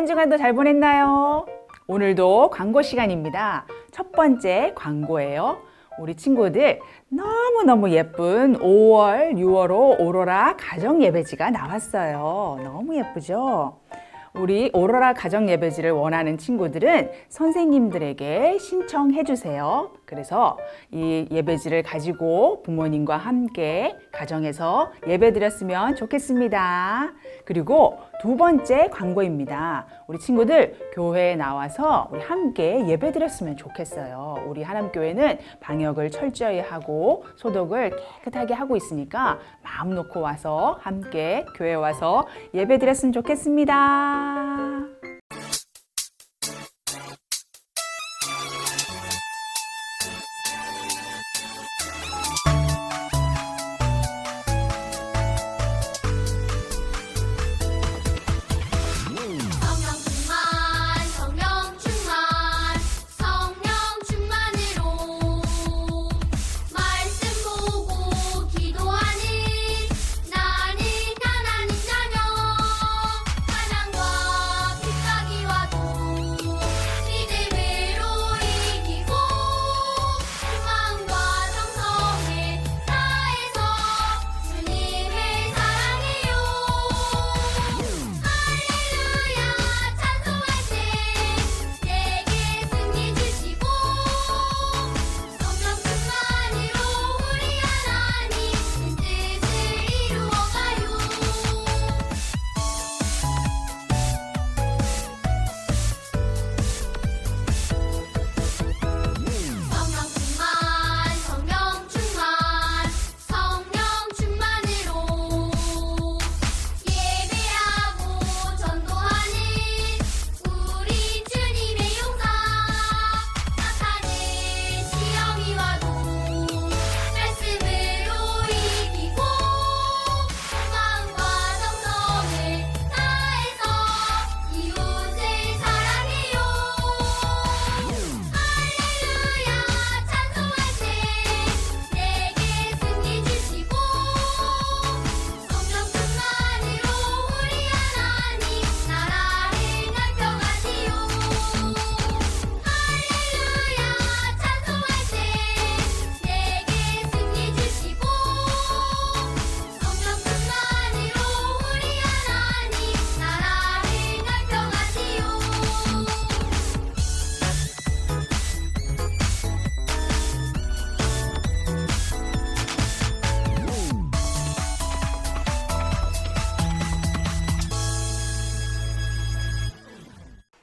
한 주간도 잘 보냈나요? 오늘도 광고 시간입니다. 첫 번째 광고예요. 우리 친구들 너무너무 예쁜 5월, 6월호 오로라 가정예배지가 나왔어요. 너무 예쁘죠? 우리 오로라 가정예배지를 원하는 친구들은 선생님들에게 신청해 주세요. 그래서 이 예배지를 가지고 부모님과 함께 가정에서 예배 드렸으면 좋겠습니다. 그리고 두 번째 광고입니다. 우리 친구들 교회에 나와서 우리 함께 예배 드렸으면 좋겠어요. 우리 하남교회는 방역을 철저히 하고 소독을 깨끗하게 하고 있으니까 마음 놓고 와서 함께 교회에 와서 예배 드렸으면 좋겠습니다.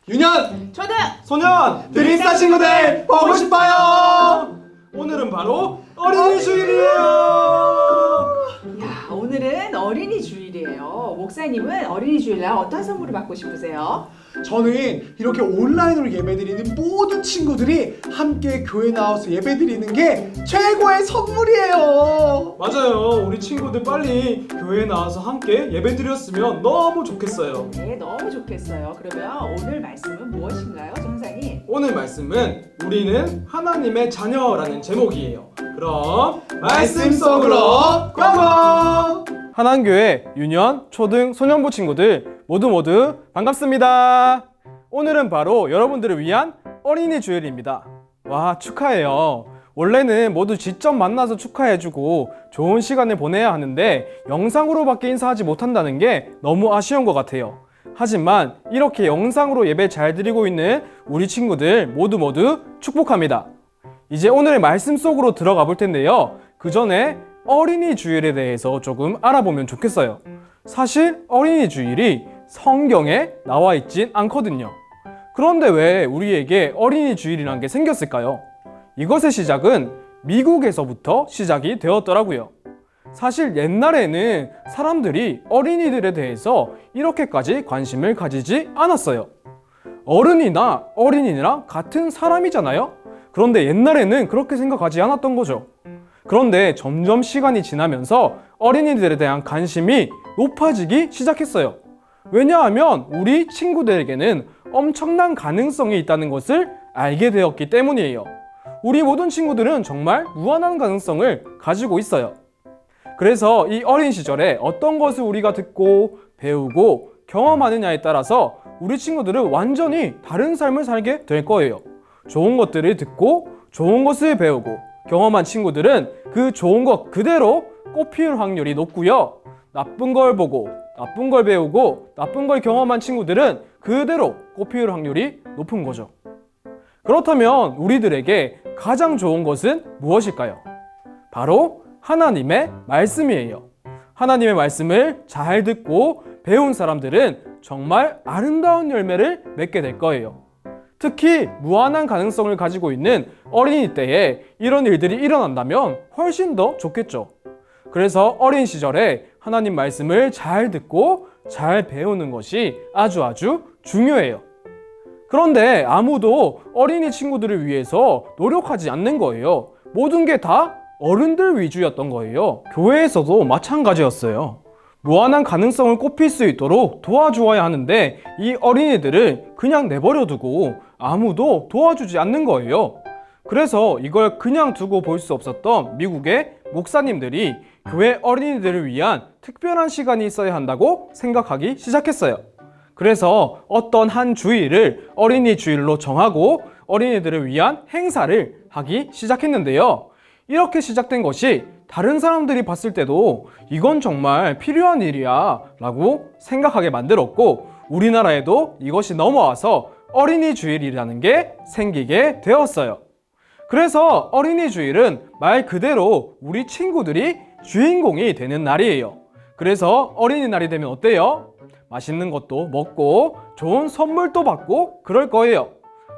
유년! 초등! 소년! 드림스타 친구들 보고 싶어요! 오늘은 바로 어린이 주일이에요! 야, 오늘은 어린이 주일이에요. 목사님은 어린이 주일날 어떤 선물을 받고 싶으세요? 저는 이렇게 온라인으로 예배드리는 모든 친구들이 함께 교회 나와서 예배드리는 게 최고의 선물이에요! 맞아요. 우리 친구들 빨리 교회에 나와서 함께 예배드렸으면 너무 좋겠어요. 네, 너무 좋겠어요. 그러면 오늘 말씀은 무엇인가요, 전사님? 오늘 말씀은 우리는 하나님의 자녀라는 제목이에요. 그럼 말씀 속으로 고고! 하남교회 유년, 초등, 소년부 친구들 모두 반갑습니다. 오늘은 바로 여러분들을 위한 어린이 주일입니다. 와, 축하해요. 원래는 모두 직접 만나서 축하해주고 좋은 시간을 보내야 하는데 영상으로밖에 인사하지 못한다는 게 너무 아쉬운 것 같아요. 하지만 이렇게 영상으로 예배 잘 드리고 있는 우리 친구들 모두 축복합니다. 이제 오늘의 말씀 속으로 들어가 볼 텐데요. 그 전에 어린이 주일에 대해서 조금 알아보면 좋겠어요. 사실 어린이 주일이 성경에 나와 있진 않거든요. 그런데 왜 우리에게 어린이 주일이란 게 생겼을까요? 이것의 시작은 미국에서부터 시작이 되었더라고요. 사실 옛날에는 사람들이 어린이들에 대해서 이렇게까지 관심을 가지지 않았어요. 어른이나 어린이랑 같은 사람이잖아요. 그런데 옛날에는 그렇게 생각하지 않았던 거죠. 그런데 점점 시간이 지나면서 어린이들에 대한 관심이 높아지기 시작했어요. 왜냐하면 우리 친구들에게는 엄청난 가능성이 있다는 것을 알게 되었기 때문이에요. 우리 모든 친구들은 정말 무한한 가능성을 가지고 있어요. 그래서 이 어린 시절에 어떤 것을 우리가 듣고 배우고 경험하느냐에 따라서 우리 친구들은 완전히 다른 삶을 살게 될 거예요. 좋은 것들을 듣고 좋은 것을 배우고 경험한 친구들은 그 좋은 것 그대로 꽃피울 확률이 높고요. 나쁜 걸 보고 나쁜 걸 배우고 나쁜 걸 경험한 친구들은 그대로 꽃피울 확률이 높은 거죠. 그렇다면 우리들에게 가장 좋은 것은 무엇일까요? 바로 하나님의 말씀이에요. 하나님의 말씀을 잘 듣고 배운 사람들은 정말 아름다운 열매를 맺게 될 거예요. 특히 무한한 가능성을 가지고 있는 어린이 때에 이런 일들이 일어난다면 훨씬 더 좋겠죠. 그래서 어린 시절에 하나님 말씀을 잘 듣고 잘 배우는 것이 아주 중요해요. 그런데 아무도 어린이 친구들을 위해서 노력하지 않는 거예요. 모든 게 다 어른들 위주였던 거예요. 교회에서도 마찬가지였어요. 무한한 가능성을 꽃필 수 있도록 도와주어야 하는데 이 어린이들을 그냥 내버려 두고 아무도 도와주지 않는 거예요. 그래서 이걸 그냥 두고 볼 수 없었던 미국의 목사님들이 교회 어린이들을 위한 특별한 시간이 있어야 한다고 생각하기 시작했어요. 그래서 어떤 한 주일을 어린이 주일로 정하고 어린이들을 위한 행사를 하기 시작했는데요. 이렇게 시작된 것이 다른 사람들이 봤을 때도 이건 정말 필요한 일이야 라고 생각하게 만들었고, 우리나라에도 이것이 넘어와서 어린이 주일이라는 게 생기게 되었어요. 그래서 어린이 주일은 말 그대로 우리 친구들이 주인공이 되는 날이에요. 그래서 어린이날이 되면 어때요? 맛있는 것도 먹고 좋은 선물도 받고 그럴 거예요.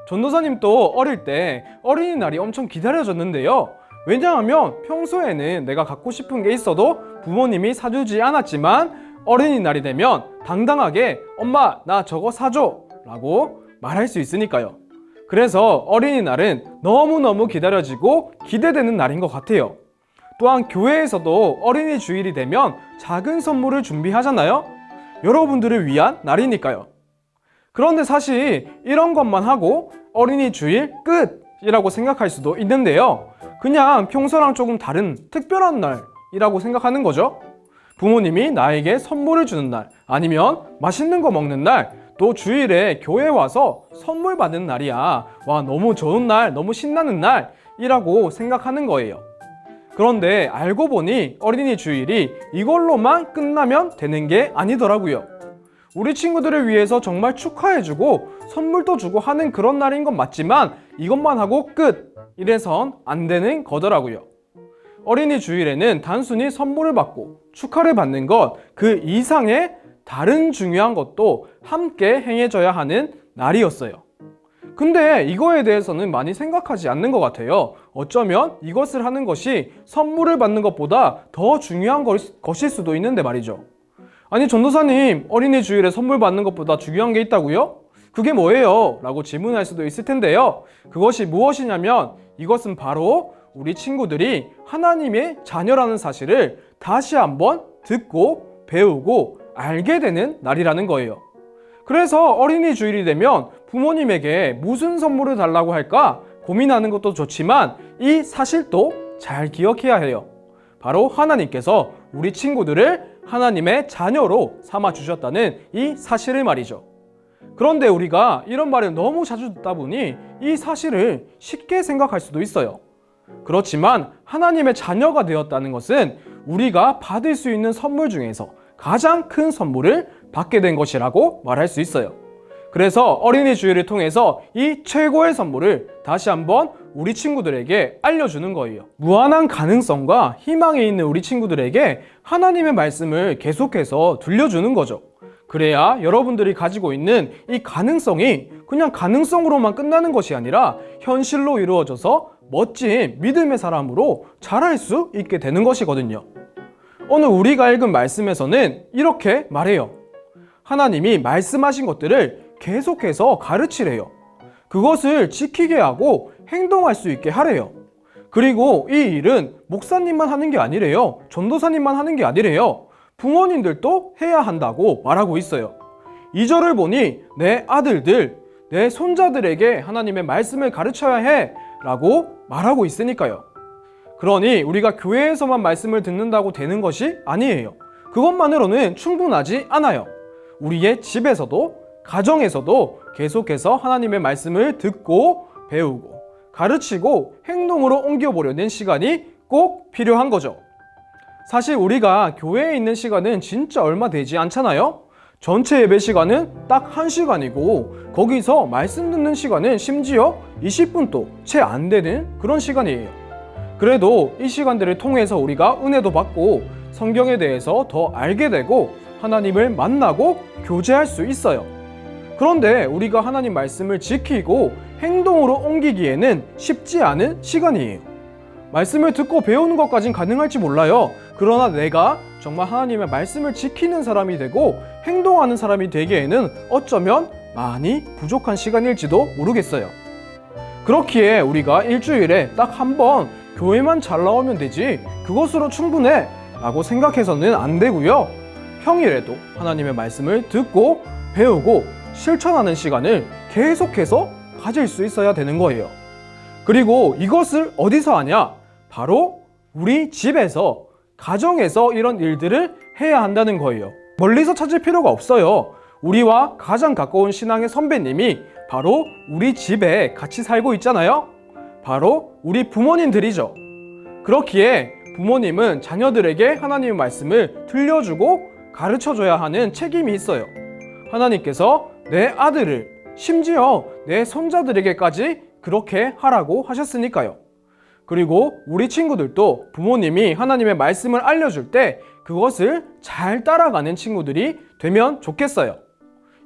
전도사님도 어릴 때 어린이날이 엄청 기다려졌는데요. 왜냐하면 평소에는 내가 갖고 싶은 게 있어도 부모님이 사주지 않았지만 어린이날이 되면 당당하게 엄마 나 저거 사줘 라고 말할 수 있으니까요. 그래서 어린이날은 너무너무 기다려지고 기대되는 날인 것 같아요. 또한 교회에서도 어린이 주일이 되면 작은 선물을 준비하잖아요. 여러분들을 위한 날이니까요. 그런데 사실 이런 것만 하고 어린이 주일 끝이라고 생각할 수도 있는데요. 그냥 평소랑 조금 다른 특별한 날이라고 생각하는 거죠. 부모님이 나에게 선물을 주는 날, 아니면 맛있는 거 먹는 날, 또 주일에 교회 와서 선물 받는 날이야. 와, 너무 좋은 날, 너무 신나는 날이라고 생각하는 거예요. 그런데 알고 보니 어린이 주일이 이걸로만 끝나면 되는 게 아니더라고요. 우리 친구들을 위해서 정말 축하해주고 선물도 주고 하는 그런 날인 건 맞지만 이것만 하고 끝! 이래선 안 되는 거더라고요. 어린이 주일에는 단순히 선물을 받고 축하를 받는 것 그 이상의 다른 중요한 것도 함께 행해져야 하는 날이었어요. 근데 이거에 대해서는 많이 생각하지 않는 것 같아요. 어쩌면 이것을 하는 것이 선물을 받는 것보다 더 중요한 것일 수도 있는데 말이죠. 아니 전도사님, 어린이 주일에 선물 받는 것보다 중요한 게 있다고요? 그게 뭐예요? 라고 질문할 수도 있을 텐데요. 그것이 무엇이냐면 이것은 바로 우리 친구들이 하나님의 자녀라는 사실을 다시 한번 듣고 배우고 알게 되는 날이라는 거예요. 그래서 어린이 주일이 되면 부모님에게 무슨 선물을 달라고 할까 고민하는 것도 좋지만 이 사실도 잘 기억해야 해요. 바로 하나님께서 우리 친구들을 하나님의 자녀로 삼아 주셨다는 이 사실을 말이죠. 그런데 우리가 이런 말을 너무 자주 듣다 보니 이 사실을 쉽게 생각할 수도 있어요. 그렇지만 하나님의 자녀가 되었다는 것은 우리가 받을 수 있는 선물 중에서 가장 큰 선물을 받게 된 것이라고 말할 수 있어요. 그래서 어린이 주일을 통해서 이 최고의 선물을 다시 한번 우리 친구들에게 알려주는 거예요. 무한한 가능성과 희망이 있는 우리 친구들에게 하나님의 말씀을 계속해서 들려주는 거죠. 그래야 여러분들이 가지고 있는 이 가능성이 그냥 가능성으로만 끝나는 것이 아니라 현실로 이루어져서 멋진 믿음의 사람으로 자랄 수 있게 되는 것이거든요. 오늘 우리가 읽은 말씀에서는 이렇게 말해요. 하나님이 말씀하신 것들을 계속해서 가르치래요. 그것을 지키게 하고 행동할 수 있게 하래요. 그리고 이 일은 목사님만 하는 게 아니래요. 전도사님만 하는 게 아니래요. 부모님들도 해야 한다고 말하고 있어요. 2절을 보니 내 아들들, 내 손자들에게 하나님의 말씀을 가르쳐야 해 라고 말하고 있으니까요. 그러니 우리가 교회에서만 말씀을 듣는다고 되는 것이 아니에요. 그것만으로는 충분하지 않아요. 우리의 집에서도 가정에서도 계속해서 하나님의 말씀을 듣고 배우고 가르치고 행동으로 옮겨보려는 시간이 꼭 필요한 거죠. 사실 우리가 교회에 있는 시간은 진짜 얼마 되지 않잖아요. 전체 예배 시간은 딱 1시간이고 거기서 말씀 듣는 시간은 심지어 20분도 채 안 되는 그런 시간이에요. 그래도 이 시간들을 통해서 우리가 은혜도 받고 성경에 대해서 더 알게 되고 하나님을 만나고 교제할 수 있어요. 그런데 우리가 하나님 말씀을 지키고 행동으로 옮기기에는 쉽지 않은 시간이에요. 말씀을 듣고 배우는 것까진 가능할지 몰라요. 그러나 내가 정말 하나님의 말씀을 지키는 사람이 되고 행동하는 사람이 되기에는 어쩌면 많이 부족한 시간일지도 모르겠어요. 그렇기에 우리가 일주일에 딱 한 번 교회만 잘 나오면 되지 그것으로 충분해 라고 생각해서는 안 되고요. 평일에도 하나님의 말씀을 듣고 배우고 실천하는 시간을 계속해서 가질 수 있어야 되는 거예요. 그리고 이것을 어디서 하냐? 바로 우리 집에서, 가정에서 이런 일들을 해야 한다는 거예요. 멀리서 찾을 필요가 없어요. 우리와 가장 가까운 신앙의 선배님이 바로 우리 집에 같이 살고 있잖아요. 바로 우리 부모님들이죠. 그렇기에 부모님은 자녀들에게 하나님의 말씀을 들려주고 가르쳐줘야 하는 책임이 있어요. 하나님께서 내 아들을, 심지어 내 손자들에게까지 그렇게 하라고 하셨으니까요. 그리고 우리 친구들도 부모님이 하나님의 말씀을 알려줄 때 그것을 잘 따라가는 친구들이 되면 좋겠어요.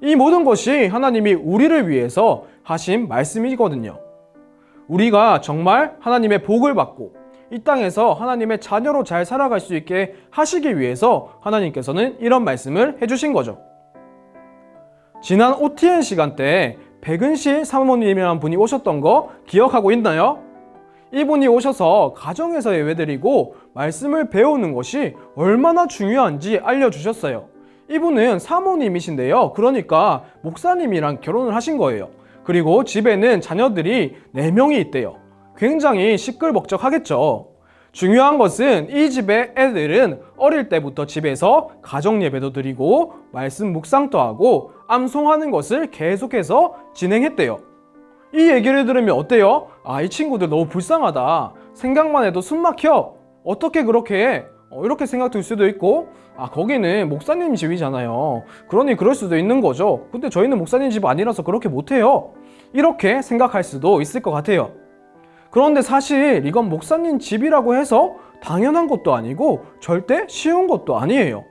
이 모든 것이 하나님이 우리를 위해서 하신 말씀이거든요. 우리가 정말 하나님의 복을 받고 이 땅에서 하나님의 자녀로 잘 살아갈 수 있게 하시기 위해서 하나님께서는 이런 말씀을 해주신 거죠. 지난 OTN 시간 때 백은실 사모님이라는 분이 오셨던 거 기억하고 있나요? 이분이 오셔서 가정에서 예배드리고 말씀을 배우는 것이 얼마나 중요한지 알려주셨어요. 이분은 사모님이신데요. 그러니까 목사님이랑 결혼을 하신 거예요. 그리고 집에는 자녀들이 4명이 있대요. 굉장히 시끌벅적하겠죠. 중요한 것은 이 집의 애들은 어릴 때부터 집에서 가정 예배도 드리고 말씀 묵상도 하고 암송하는 것을 계속해서 진행했대요. 이 얘기를 들으면 어때요? 아, 이 친구들 너무 불쌍하다. 생각만 해도 숨 막혀. 어떻게 그렇게 해? 이렇게 생각 들 수도 있고, 아, 거기는 목사님 집이잖아요. 그러니 그럴 수도 있는 거죠. 근데 저희는 목사님 집 아니라서 그렇게 못해요. 이렇게 생각할 수도 있을 것 같아요. 그런데 사실 이건 목사님 집이라고 해서 당연한 것도 아니고 절대 쉬운 것도 아니에요.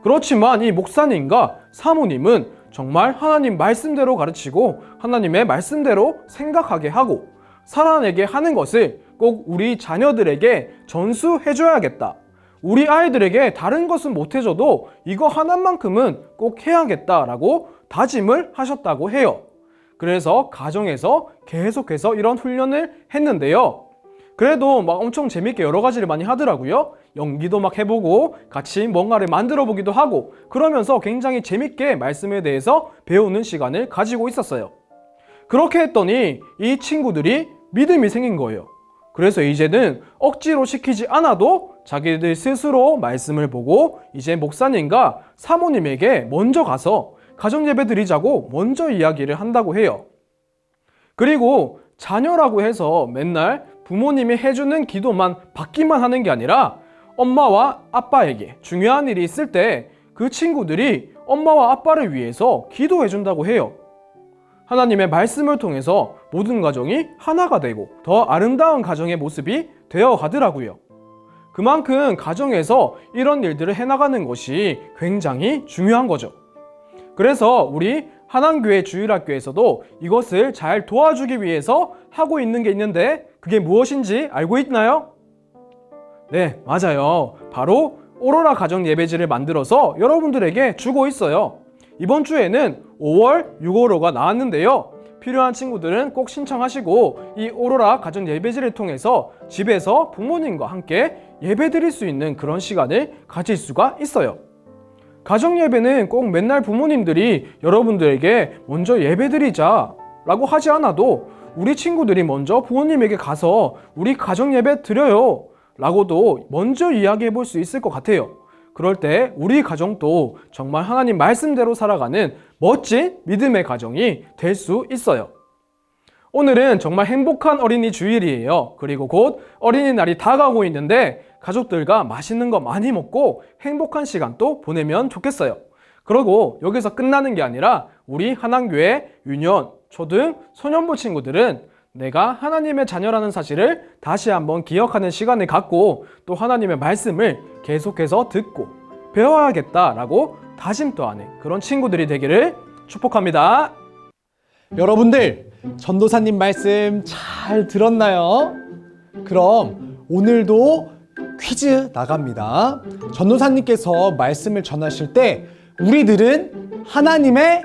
그렇지만 이 목사님과 사모님은 정말 하나님 말씀대로 가르치고 하나님의 말씀대로 생각하게 하고 살아내게 하는 것을 꼭 우리 자녀들에게 전수해줘야겠다. 우리 아이들에게 다른 것은 못해줘도 이거 하나만큼은 꼭 해야겠다라고 다짐을 하셨다고 해요. 그래서 가정에서 계속해서 이런 훈련을 했는데요. 그래도 막 엄청 재밌게 여러 가지를 많이 하더라고요. 연기도 막 해보고 같이 뭔가를 만들어 보기도 하고 그러면서 굉장히 재밌게 말씀에 대해서 배우는 시간을 가지고 있었어요. 그렇게 했더니 이 친구들이 믿음이 생긴 거예요. 그래서 이제는 억지로 시키지 않아도 자기들 스스로 말씀을 보고 이제 목사님과 사모님에게 먼저 가서 가정예배 드리자고 먼저 이야기를 한다고 해요. 그리고 자녀라고 해서 맨날 부모님이 해주는 기도만 받기만 하는 게 아니라 엄마와 아빠에게 중요한 일이 있을 때 그 친구들이 엄마와 아빠를 위해서 기도해 준다고 해요. 하나님의 말씀을 통해서 모든 가정이 하나가 되고 더 아름다운 가정의 모습이 되어 가더라고요. 그만큼 가정에서 이런 일들을 해나가는 것이 굉장히 중요한 거죠. 그래서 우리 한안교회 주일학교에서도 이것을 잘 도와주기 위해서 하고 있는 게 있는데 그게 무엇인지 알고 있나요? 네, 맞아요. 바로 오로라 가정 예배지를 만들어서 여러분들에게 주고 있어요. 이번 주에는 5월 6호로가 나왔는데요. 필요한 친구들은 꼭 신청하시고 이 오로라 가정 예배지를 통해서 집에서 부모님과 함께 예배드릴 수 있는 그런 시간을 가질 수가 있어요. 가정 예배는 꼭 맨날 부모님들이 여러분들에게 먼저 예배드리자 라고 하지 않아도 우리 친구들이 먼저 부모님에게 가서 우리 가정 예배 드려요 라고도 먼저 이야기해 볼 수 있을 것 같아요. 그럴 때 우리 가정도 정말 하나님 말씀대로 살아가는 멋진 믿음의 가정이 될 수 있어요. 오늘은 정말 행복한 어린이 주일이에요. 그리고 곧 어린이날이 다가오고 있는데 가족들과 맛있는 거 많이 먹고 행복한 시간도 보내면 좋겠어요. 그리고 여기서 끝나는 게 아니라 우리 한안교회 유년, 초등, 소년부 친구들은 내가 하나님의 자녀라는 사실을 다시 한번 기억하는 시간을 갖고 또 하나님의 말씀을 계속해서 듣고 배워야겠다라고 다짐도 하는 그런 친구들이 되기를 축복합니다. 여러분들, 전도사님 말씀 잘 들었나요? 그럼 오늘도 퀴즈 나갑니다. 전도사님께서 말씀을 전하실 때 우리들은 하나님의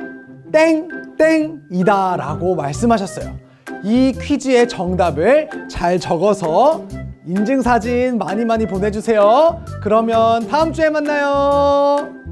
땡땡이다 라고 말씀하셨어요. 이 퀴즈의 정답을 잘 적어서 인증사진 많이 보내주세요. 그러면 다음 주에 만나요.